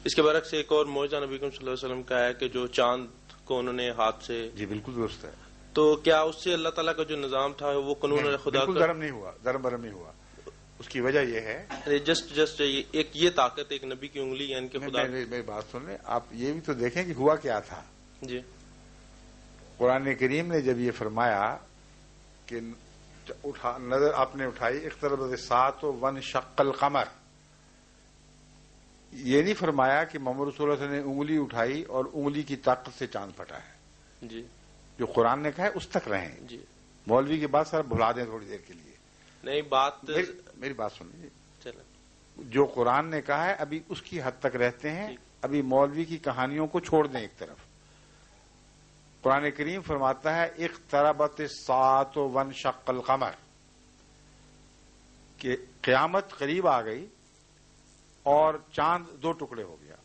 اس کے برعکس ایک اور معجزہ نبی کریم صلی اللہ علیہ وسلم کا ہے کہ جو چاند کو انہوں نے ہاتھ سے. جی بالکل درست ہے. تو کیا اس سے اللہ تعالیٰ کا جو نظام تھا وہ قانون خدا بالکل درم نہیں ہوا، درم برم نہیں ہوا. اس کی وجہ یہ ہے جسٹ ایک یہ طاقت ایک نبی کی انگلی یا ان کے خدا. میری بات سن لیں آپ، یہ بھی تو دیکھیں کہ ہوا کیا تھا. جی قرآن کریم نے جب یہ فرمایا کہ نظر آپ نے اٹھائی اقتربت الساعۃ وانشق القمر، یہ نہیں فرمایا کہ محمد رسول اللہ صلی اللہ علیہ وسلم نے انگلی اٹھائی اور انگلی کی طاقت سے چاند پھٹا ہے. جی جو قرآن نے کہا ہے اس تک رہیں. جی مولوی کی بات سر بھلا دیں تھوڑی دیر کے لیے. نہیں بات میری بات سن لیجیے. چلیں جو قرآن نے کہا ہے ابھی اس کی حد تک رہتے ہیں. ابھی مولوی کی کہانیوں کو چھوڑ دیں ایک طرف. قرآن کریم فرماتا ہے اقتربت الساعۃ وانشق القمر، کہ قیامت قریب آ گئی اور چاند دو ٹکڑے ہو گیا.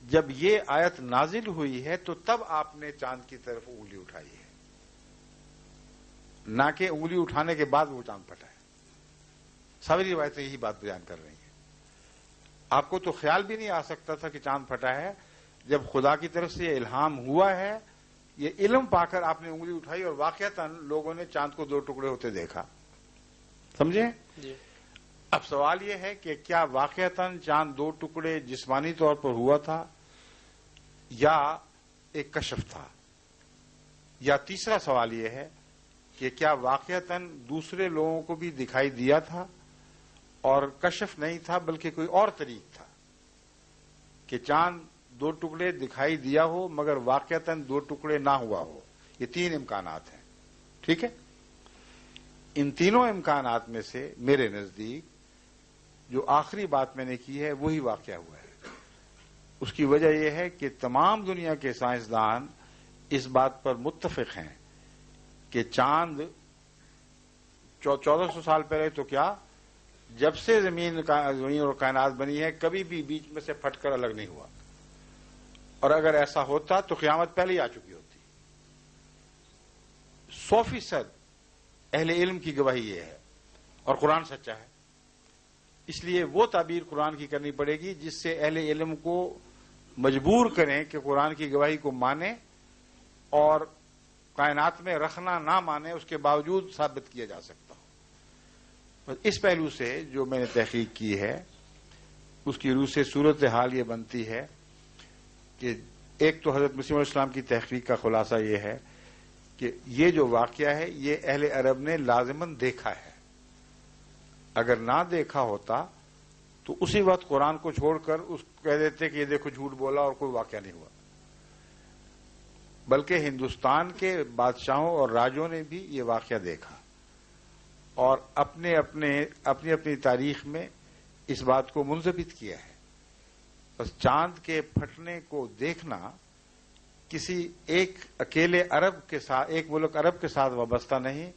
جب یہ آیت نازل ہوئی ہے تو تب آپ نے چاند کی طرف انگلی اٹھائی ہے، نہ کہ انگلی اٹھانے کے بعد وہ چاند پھٹا ہے. ساری روایتیں یہی بات بیان کر رہی ہیں. آپ کو تو خیال بھی نہیں آ سکتا تھا کہ چاند پھٹا ہے. جب خدا کی طرف سے یہ الہام ہوا ہے، یہ علم پا کر آپ نے انگلی اٹھائی اور واقعتاً لوگوں نے چاند کو دو ٹکڑے ہوتے دیکھا. سمجھے؟ جی. اب سوال یہ ہے کہ کیا واقعتاً چاند دو ٹکڑے جسمانی طور پر ہوا تھا یا ایک کشف تھا؟ یا تیسرا سوال یہ ہے کہ کیا واقعتاً دوسرے لوگوں کو بھی دکھائی دیا تھا اور کشف نہیں تھا بلکہ کوئی اور طریق تھا کہ چاند دو ٹکڑے دکھائی دیا ہو مگر واقعتاً دو ٹکڑے نہ ہوا ہو؟ یہ تین امکانات ہیں. ٹھیک ہے؟ ان تینوں امکانات میں سے میرے نزدیک جو آخری بات میں نے کی ہے وہی واقعہ ہوا ہے. اس کی وجہ یہ ہے کہ تمام دنیا کے سائنسدان اس بات پر متفق ہیں کہ چاند 1400 سال پہلے تو کیا، جب سے زمین اور کائنات بنی ہے کبھی بھی بیچ میں سے پھٹ کر الگ نہیں ہوا. اور اگر ایسا ہوتا تو قیامت پہلے ہی آ چکی ہوتی. 100% اہل علم کی گواہی یہ ہے اور قرآن سچا ہے. اس لیے وہ تعبیر قرآن کی کرنی پڑے گی جس سے اہل علم کو مجبور کریں کہ قرآن کی گواہی کو مانیں اور کائنات میں رکھنا نہ مانے اس کے باوجود ثابت کیا جا سکتا ہو. اس پہلو سے جو میں نے تحقیق کی ہے اس کی روح سے صورتحال یہ بنتی ہے کہ ایک تو حضرت مسیح علیہ السلام کی تحقیق کا خلاصہ یہ ہے کہ یہ جو واقعہ ہے یہ اہل عرب نے لازماً دیکھا ہے. اگر نہ دیکھا ہوتا تو اسی وقت قرآن کو چھوڑ کر اس کہہ دیتے کہ یہ دیکھو جھوٹ بولا اور کوئی واقعہ نہیں ہوا. بلکہ ہندوستان کے بادشاہوں اور راجوں نے بھی یہ واقعہ دیکھا اور اپنی تاریخ میں اس بات کو منضبط کیا ہے. بس چاند کے پھٹنے کو دیکھنا کسی ایک اکیلے عرب کے ساتھ، ایک ملک عرب کے ساتھ وابستہ نہیں،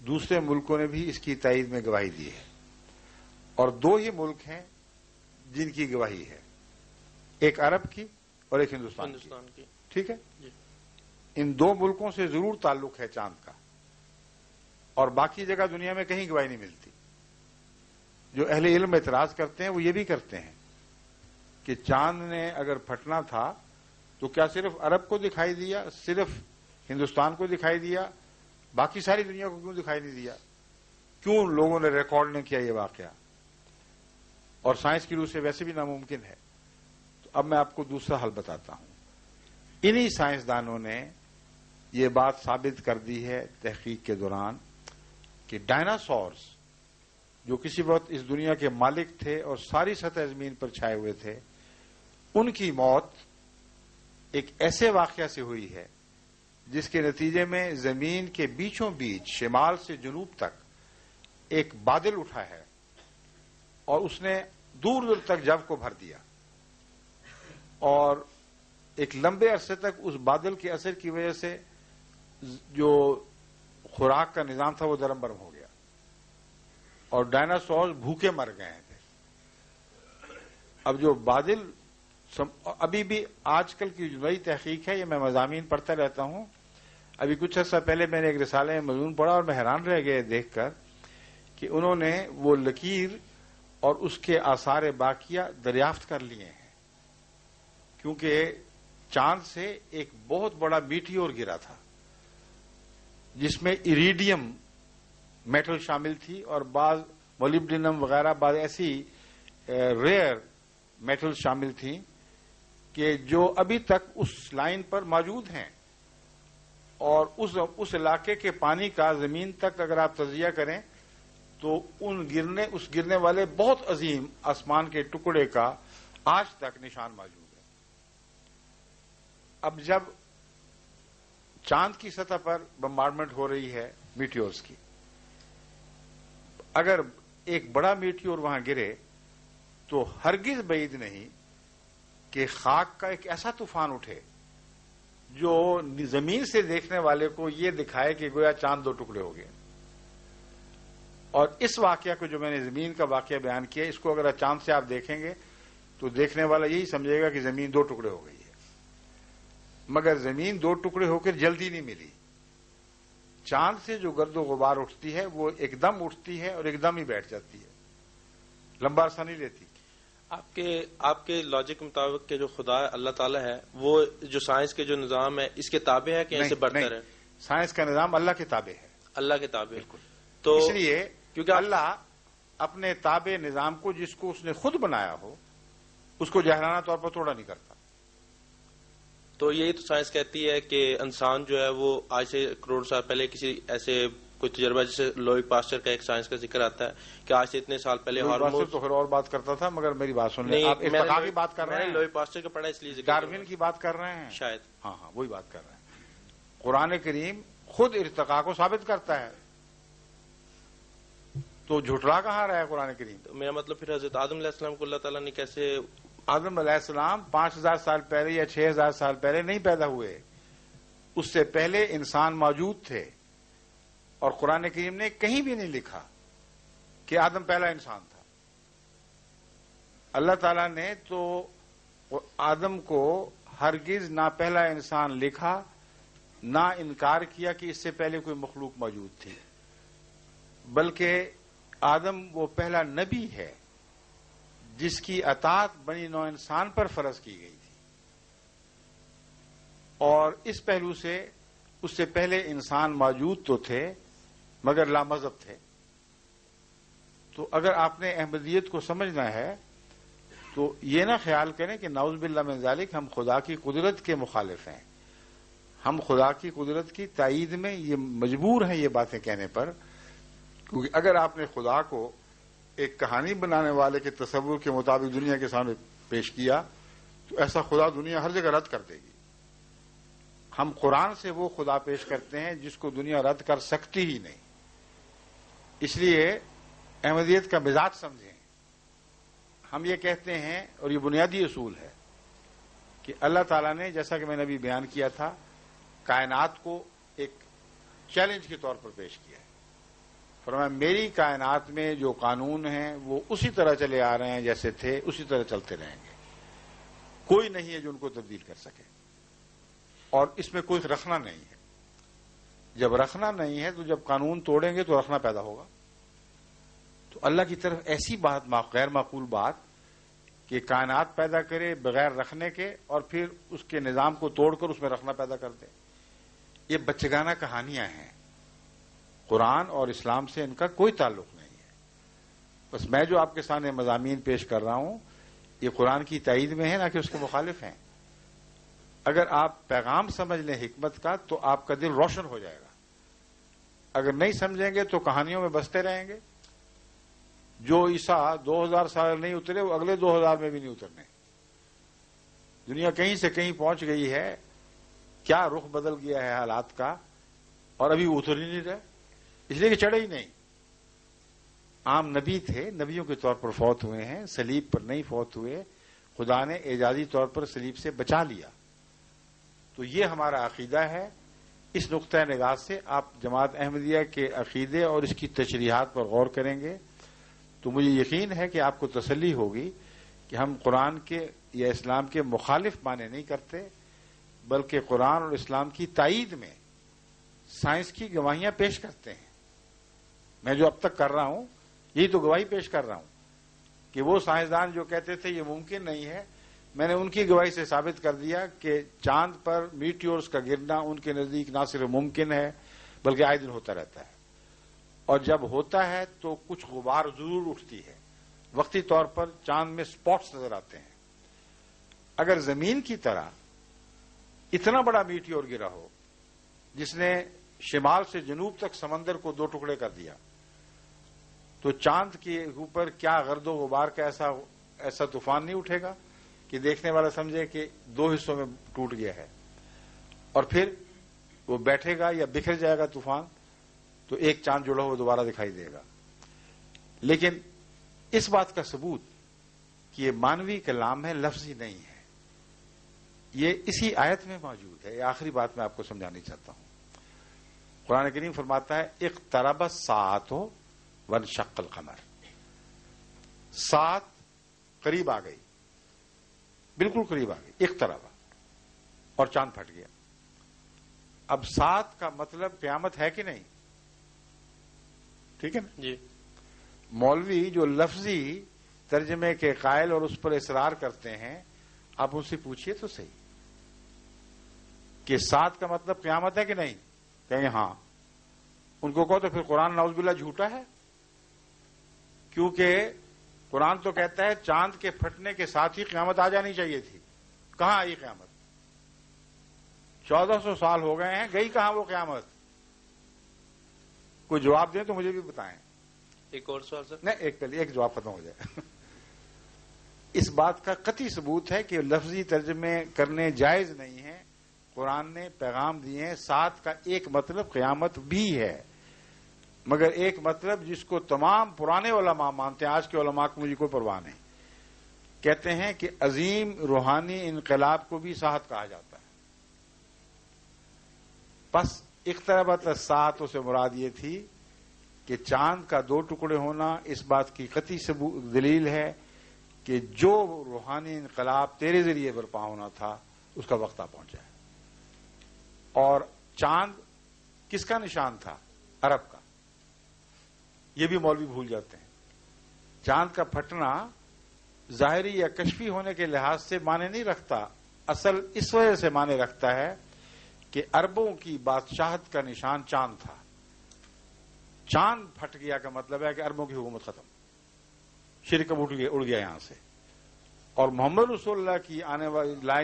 دوسرے ملکوں نے بھی اس کی تائید میں گواہی دی ہے. اور دو ہی ملک ہیں جن کی گواہی ہے، ایک عرب کی اور ایک ہندوستان کی. ٹھیک ہے؟ ان دو ملکوں سے ضرور تعلق ہے چاند کا، اور باقی جگہ دنیا میں کہیں گواہی نہیں ملتی. جو اہل علم اعتراض کرتے ہیں وہ یہ بھی کرتے ہیں کہ چاند نے اگر پھٹنا تھا تو کیا صرف عرب کو دکھائی دیا، صرف ہندوستان کو دکھائی دیا، باقی ساری دنیا کو کیوں دکھائی نہیں دیا؟ کیوں لوگوں نے ریکارڈ نہیں کیا یہ واقعہ؟ اور سائنس کی روح سے ویسے بھی ناممکن ہے. تو اب میں آپ کو دوسرا حل بتاتا ہوں. انہی سائنسدانوں نے یہ بات ثابت کر دی ہے تحقیق کے دوران کہ ڈائناسورز جو کسی وقت اس دنیا کے مالک تھے اور ساری سطح زمین پر چھائے ہوئے تھے، ان کی موت ایک ایسے واقعہ سے ہوئی ہے جس کے نتیجے میں زمین کے بیچوں بیچ شمال سے جنوب تک ایک بادل اٹھا ہے اور اس نے دور دور تک جو کو بھر دیا، اور ایک لمبے عرصے تک اس بادل کے اثر کی وجہ سے جو خوراک کا نظام تھا وہ درم برم ہو گیا اور ڈائناسور بھوکے مر گئے تھے. اب جو بادل ابھی بھی آج کل کی جو نئی تحقیق ہے، یہ میں مضامین پڑھتا رہتا ہوں. ابھی کچھ عرصہ پہلے میں نے ایک رسالے میں مضمون پڑھا اور میں حیران رہ گئے دیکھ کر کہ انہوں نے وہ لکیر اور اس کے آثار باقیہ دریافت کر لیے ہیں، کیونکہ چاند سے ایک بہت بڑا میٹیور گرا تھا جس میں ایریڈیم میٹل شامل تھی اور بعض مولیبڈینم وغیرہ بعض ایسی ریئر میٹل شامل تھیں کہ جو ابھی تک اس لائن پر موجود ہیں، اور اس علاقے کے پانی کا زمین تک اگر آپ تجزیہ کریں تو اس گرنے والے بہت عظیم آسمان کے ٹکڑے کا آج تک نشان موجود ہے۔ اب جب چاند کی سطح پر بمبارڈمنٹ ہو رہی ہے میٹیورز کی، اگر ایک بڑا میٹیور وہاں گرے تو ہرگز بعید نہیں کہ خاک کا ایک ایسا طوفان اٹھے جو زمین سے دیکھنے والے کو یہ دکھائے کہ گویا چاند دو ٹکڑے ہو گئے۔ اور اس واقعہ کو جو میں نے زمین کا واقعہ بیان کیا، اس کو اگر چاند سے آپ دیکھیں گے تو دیکھنے والا یہی سمجھے گا کہ زمین دو ٹکڑے ہو گئی ہے، مگر زمین دو ٹکڑے ہو کر جلدی نہیں ملی۔ چاند سے جو گرد و غبار اٹھتی ہے وہ ایک دم اٹھتی ہے اور ایک دم ہی بیٹھ جاتی ہے، لمبا عرصہ نہیں لیتی۔ آپ کے لاجک کے مطابق کہ جو خدا اللہ تعالیٰ ہے وہ جو سائنس کے جو نظام ہے اس کے تابع ہے کہ ایسے برتر ہے؟ سائنس کا نظام اللہ کے تابع ہے، اللہ کے تابع۔ بالکل۔ تو اس لیے کیونکہ اللہ اپنے تابع نظام کو جس کو اس نے خود بنایا ہو اس کو جاہرانہ طور پر توڑا نہیں کرتا۔ تو یہی تو سائنس کہتی ہے کہ انسان جو ہے وہ آج سے کروڑ سال پہلے کسی ایسے کوئی تجربہ، جیسے لوئک پاسچر کا ایک سائنس کا ذکر آتا ہے کہ آج سے اتنے سال پہلے ہارمون، تو پھر اور بات کرتا تھا، مگر میری بات سن لیں۔ آپ ارتقاء کی بات کر رہے ہیں، لوئک پاسچر کا پڑھا اس لیے ذکر، ڈارون کی بات کر رہے ہیں شاید۔ ہاں وہی بات کر رہے ہیں۔ قرآن کریم خود ارتقاء کو ثابت کرتا ہے، تو جھٹلا کہاں رہا ہے قرآن کریم؟ تو میرا مطلب پھر حضرت آدم علیہ السلام کو اللہ تعالیٰ نے کیسے؟ آدم علیہ السلام 5000 سال پہلے یا 6000 سال پہلے نہیں پیدا ہوئے، اس سے پہلے انسان موجود تھے، اور قرآن کریم نے کہیں بھی نہیں لکھا کہ آدم پہلا انسان تھا۔ اللہ تعالیٰ نے تو آدم کو ہرگز نہ پہلا انسان لکھا، نہ انکار کیا کہ اس سے پہلے کوئی مخلوق موجود تھی، بلکہ آدم وہ پہلا نبی ہے جس کی اطاعت بنی نوع انسان پر فرض کی گئی تھی، اور اس پہلو سے اس سے پہلے انسان موجود تو تھے مگر لامذہب تھے۔ تو اگر آپ نے احمدیت کو سمجھنا ہے تو یہ نہ خیال کریں کہ نعوذ باللہ من ذالک ہم خدا کی قدرت کے مخالف ہیں۔ ہم خدا کی قدرت کی تائید میں یہ مجبور ہیں یہ باتیں کہنے پر، کیونکہ اگر آپ نے خدا کو ایک کہانی بنانے والے کے تصور کے مطابق دنیا کے سامنے پیش کیا تو ایسا خدا دنیا ہر جگہ رد کر دے گی۔ ہم قرآن سے وہ خدا پیش کرتے ہیں جس کو دنیا رد کر سکتی ہی نہیں۔ اس لیے احمدیت کا مزاج سمجھیں۔ ہم یہ کہتے ہیں، اور یہ بنیادی اصول ہے، کہ اللہ تعالیٰ نے جیسا کہ میں نے ابھی بیان کیا تھا کائنات کو ایک چیلنج کے طور پر پیش کیا ہے۔ فرمایا میری کائنات میں جو قانون ہیں وہ اسی طرح چلے آ رہے ہیں جیسے تھے، اسی طرح چلتے رہیں گے، کوئی نہیں ہے جو ان کو تبدیل کر سکے، اور اس میں کوئی رکھنا نہیں ہے۔ جب رکھنا نہیں ہے تو جب قانون توڑیں گے تو رکھنا پیدا ہوگا۔ تو اللہ کی طرف ایسی بات غیر معقول بات کہ کائنات پیدا کرے بغیر رکھنے کے اور پھر اس کے نظام کو توڑ کر اس میں رکھنا پیدا کر دے، یہ بچگانہ کہانیاں ہیں۔ قرآن اور اسلام سے ان کا کوئی تعلق نہیں ہے۔ بس میں جو آپ کے سامنے مضامین پیش کر رہا ہوں یہ قرآن کی تائید میں ہے، نہ کہ اس کے مخالف ہیں۔ اگر آپ پیغام سمجھ لیں حکمت کا تو آپ کا دل روشن ہو جائے گا، اگر نہیں سمجھیں گے تو کہانیوں میں بستے رہیں گے۔ جو عیسیٰ 2000 سال نہیں اترے وہ اگلے 2000 میں بھی نہیں اترنے۔ دنیا کہیں سے کہیں پہنچ گئی ہے، کیا رخ بدل گیا ہے حالات کا، اور ابھی اتر ہی نہیں رہے، اس لیے کہ چڑھے ہی نہیں۔ عام نبی تھے، نبیوں کے طور پر فوت ہوئے ہیں، صلیب پر نہیں فوت ہوئے، خدا نے اعجازی طور پر صلیب سے بچا لیا۔ تو یہ ہمارا عقیدہ ہے۔ اس نقطۂ نگاہ سے آپ جماعت احمدیہ کے عقیدے اور اس کی تشریحات پر غور کریں گے تو مجھے یقین ہے کہ آپ کو تسلی ہوگی کہ ہم قرآن کے یا اسلام کے مخالف معنی نہیں کرتے، بلکہ قرآن اور اسلام کی تائید میں سائنس کی گواہیاں پیش کرتے ہیں۔ میں جو اب تک کر رہا ہوں یہی تو گواہی پیش کر رہا ہوں۔ کہ وہ سائنسدان جو کہتے تھے یہ ممکن نہیں ہے، میں نے ان کی گواہی سے ثابت کر دیا کہ چاند پر میٹیورز کا گرنا ان کے نزدیک نہ صرف ممکن ہے بلکہ آئے دن ہوتا رہتا ہے، اور جب ہوتا ہے تو کچھ غبار ضرور اٹھتی ہے، وقتی طور پر چاند میں سپاٹس نظر آتے ہیں۔ اگر زمین کی طرح اتنا بڑا میٹیور گرا ہو جس نے شمال سے جنوب تک سمندر کو 2 ٹکڑے کر دیا، تو چاند کے اوپر کیا گرد و غبار کا ایسا طوفان نہیں اٹھے گا کہ دیکھنے والا سمجھے کہ 2 حصوں میں ٹوٹ گیا ہے، اور پھر وہ بیٹھے گا یا بکھر جائے گا طوفان، تو ایک چاند جڑا ہوا دوبارہ دکھائی دے گا۔ لیکن اس بات کا ثبوت کہ یہ مانوی کلام ہے، لفظی نہیں ہے، یہ اسی آیت میں موجود ہے۔ یہ آخری بات میں آپ کو سمجھانی چاہتا ہوں۔ قرآن کریم فرماتا ہے اقترب الساعۃ وانشق القمر، ساعت قریب آ گئی، بالکل قریب آ گئی، اقترب، اور چاند پھٹ گیا۔ اب ساعت کا مطلب قیامت ہے کہ نہیں؟ ٹھیک ہے نا جی۔ مولوی جو لفظی ترجمے کے قائل اور اس پر اصرار کرتے ہیں، آپ ان سے پوچھئے تو صحیح کہ ساعت کا مطلب قیامت ہے کہ نہیں؟ کہیں ہاں۔ ان کو کہو تو پھر قرآن نعوذ باللہ جھوٹا ہے، کیونکہ قرآن تو کہتا ہے چاند کے پھٹنے کے ساتھ ہی قیامت آ جانی چاہیے تھی۔ کہاں آئی قیامت؟ 1400 سال ہو گئے ہیں، گئی کہاں وہ قیامت؟ کوئی جواب دیں تو مجھے بھی بتائیں۔ ایک اور سوال سر۔ نہیں، ایک جواب ختم ہو جائے۔ اس بات کا قطعی ثبوت ہے کہ لفظی ترجمے کرنے جائز نہیں ہیں۔ قرآن نے پیغام دیے ہیں، ساتھ کا ایک مطلب قیامت بھی ہے، مگر ایک مطلب جس کو تمام پرانے علماء مانتے ہیں، آج کے علماء کو مجھے کوئی پرواہ نہیں، کہتے ہیں کہ عظیم روحانی انقلاب کو بھی ساعت کہا جاتا ہے۔ بس اقتربت الساعۃ سے مراد یہ تھی کہ چاند کا 2 ٹکڑے ہونا اس بات کی قطعی دلیل ہے کہ جو روحانی انقلاب تیرے ذریعے برپا ہونا تھا اس کا وقت آ پہنچا ہے۔ اور چاند کس کا نشان تھا؟ عرب کا۔ یہ بھی مولوی بھول جاتے ہیں۔ چاند کا پھٹنا ظاہری یا کشفی ہونے کے لحاظ سے معنی نہیں رکھتا، اصل اس وجہ سے معنی رکھتا ہے کہ عربوں کی بادشاہت کا نشان چاند تھا۔ چاند پھٹ گیا کا مطلب ہے کہ عربوں کی حکومت ختم، شرک اب اڑ گیا یہاں سے، اور محمد رسول اللہ کی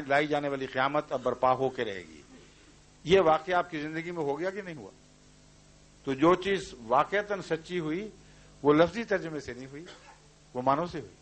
لائی جانے والی قیامت اب برپا ہو کے رہے گی۔ یہ واقعہ آپ کی زندگی میں ہو گیا کہ نہیں ہوا؟ تو جو چیز واقعتاً سچی ہوئی وہ لفظی ترجمے سے نہیں ہوئی، وہ معنوں سے ہوئی۔